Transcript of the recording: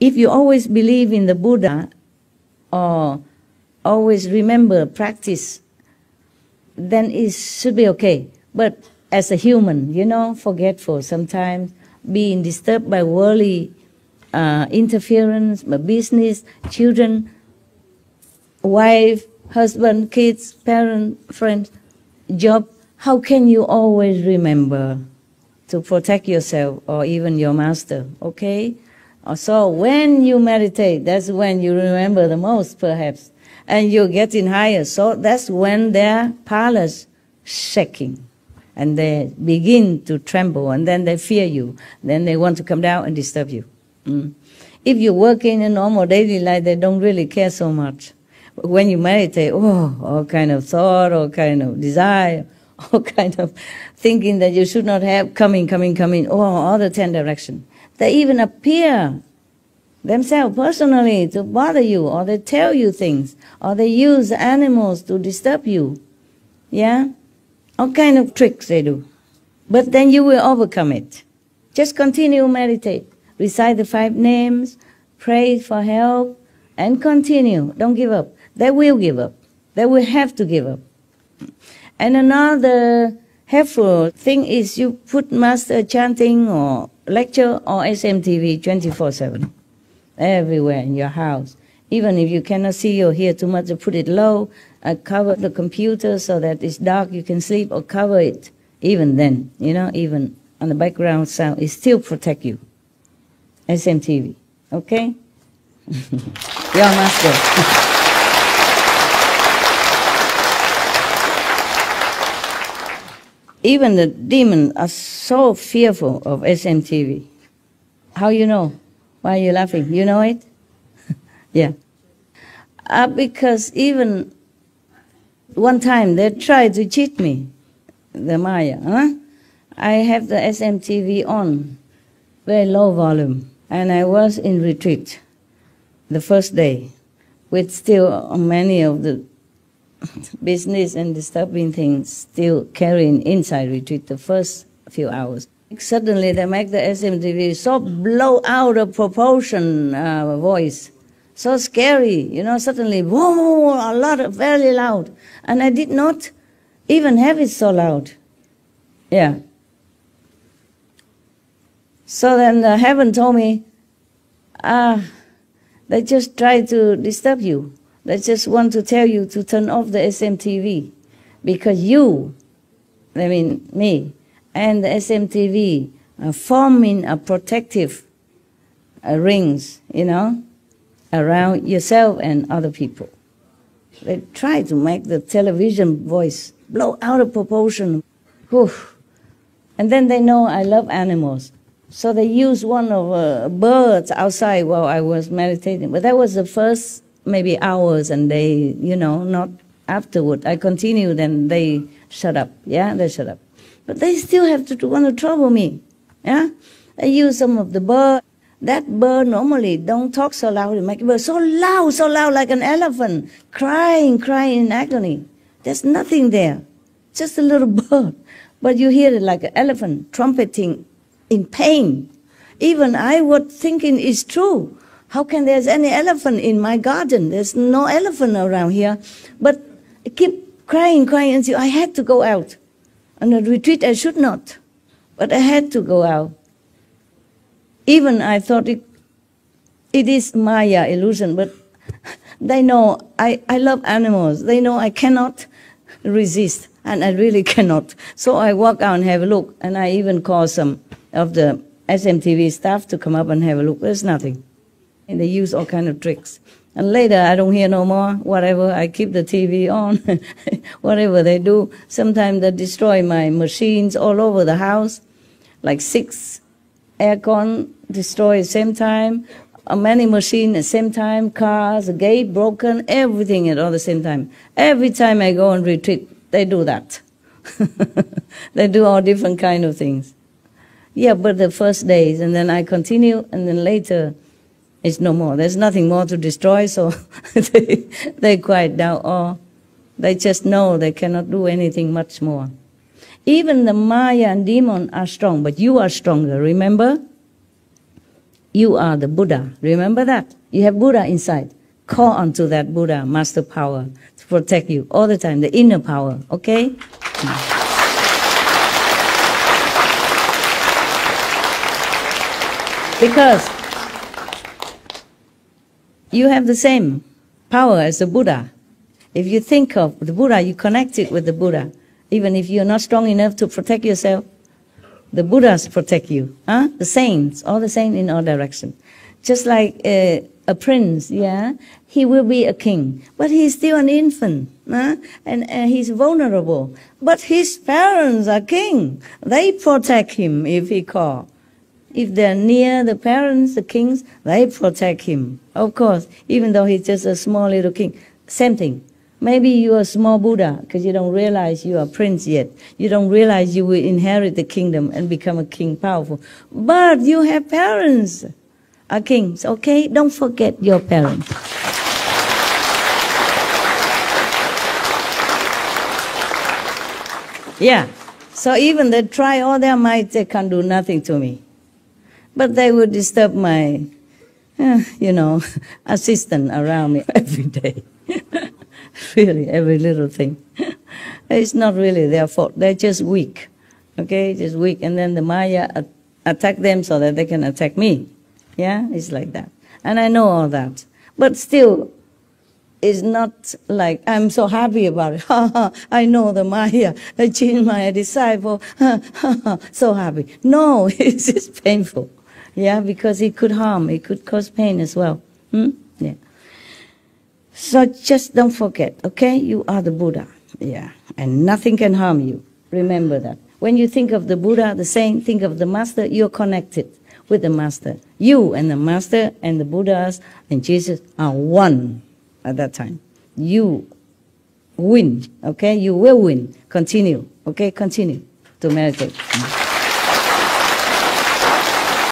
If you always believe in the Buddha or always remember, practice, then it should be okay. But as a human, forgetful sometimes, being disturbed by worldly interference, by business, children, wife, husband, kids, parents, friends, job, how can you always remember to protect yourself or even your master, okay? So when you meditate, that's when you remember the most, perhaps. And you're getting higher, so that's when their palace shaking. And they begin to tremble, and then they fear you. Then they want to come down and disturb you. If you work in a normal daily life, they don't really care so much. But when you meditate, all kind of thought, all kind of desire, all kind of thinking that you should not have, coming, all the 10 directions. They even appear themselves personally to bother you, or they tell you things, or they use animals to disturb you. Yeah? All kind of tricks they do. But then you will overcome it. Just continue meditate. Recite the 5 names, pray for help, and continue. Don't give up. They will give up. They will have to give up. And another helpful thing is you put master chanting or lecture or SMTV 24/7. Everywhere in your house. Even if you cannot see or hear too much, put it low, cover the computer so that it's dark, you can sleep, or cover it. Even then, even on the background sound, it still protect you. SMTV, okay? Your master. Even the demons are so fearful of SMTV. How you know? Why are you laughing? You know it? Yeah. Because even one time they tried to cheat me, the Maya. I have the SMTV on, very low volume, and I was in retreat the first day with still many of the business and disturbing things still carrying inside retreat the first few hours. Suddenly they make the SMTV so blow out of proportion voice, so scary, suddenly, whoa, a lot of very loud. And I did not even have it so loud. Yeah. So then heaven told me, they just try to disturb you. They just want to tell you to turn off the SMTV. Because you, me, and the SMTV are forming a protective rings, around yourself and other people. They try to make the television voice blow out of proportion. Whew. And then they know I love animals. So they used one of birds outside while I was meditating. But that was the first maybe hours, and they, not afterward. I continued and they shut up. Yeah, they shut up. But they still have to want to trouble me. Yeah? I use some of the bird. That bird normally don't talk so loud. It make it so loud like an elephant, crying in agony. There's nothing there. Just a little bird. But you hear it like an elephant trumpeting in pain. Even I was thinking it's true. How can there's any elephant in my garden? There's no elephant around here. But I keep crying until I had to go out. On a retreat I should not. But I had to go out. Even I thought it is Maya illusion, but they know I love animals. They know I cannot resist, and I really cannot. So I walk out and have a look, and I even call some of the SMTV staff to come up and have a look. There's nothing. And they use all kind of tricks. And later I don't hear no more, whatever, I keep the TV on, whatever they do. Sometimes they destroy my machines all over the house, like 6 aircon destroyed at the same time, many machines at the same time, cars, a gate broken, everything at all the same time. Every time I go on retreat, they do that. They do all different kind of things. Yeah, but the first days, and then I continue, and then later it's no more. There's nothing more to destroy, so they quiet down, or they just know they cannot do anything much more. Even the Maya and demon are strong, but you are stronger, remember? You are the Buddha. Remember that? You have Buddha inside. Call onto that Buddha, master power, to protect you all the time, the inner power, okay? Because you have the same power as the Buddha. If you think of the Buddha, you connect it with the Buddha. Even if you're not strong enough to protect yourself, the Buddhas protect you. Huh? The saints, all the saints in all directions. Just like a prince, yeah, he will be a king, but he's still an infant, huh? And he's vulnerable. But his parents are king. They protect him if he calls. If they're near the parents, the kings, they protect him. Of course, even though he's just a small little king. Same thing. Maybe you're a small Buddha because you don't realize you are a prince yet. You don't realize you will inherit the kingdom and become a king powerful. But you have parents are kings, okay? Don't forget your parents. Yeah. So even they try all their might, they can't do nothing to me. But they would disturb my, assistant around me every day. Really, every little thing. It's not really their fault. They're just weak. Okay, just weak. And then the Maya attack them so that they can attack me. Yeah, it's like that. And I know all that. But still, it's not like I'm so happy about it. I know the Maya, I changed my disciple. So happy. No, it's just painful. Yeah, because it could harm, it could cause pain as well. Yeah. So just don't forget, okay? You are the Buddha. Yeah. And nothing can harm you. Remember that. When you think of the Buddha, the saint, think of the Master, you're connected with the Master. You and the Master and the Buddhas and Jesus are one at that time. You win, okay? You will win. Continue, okay? Continue to meditate.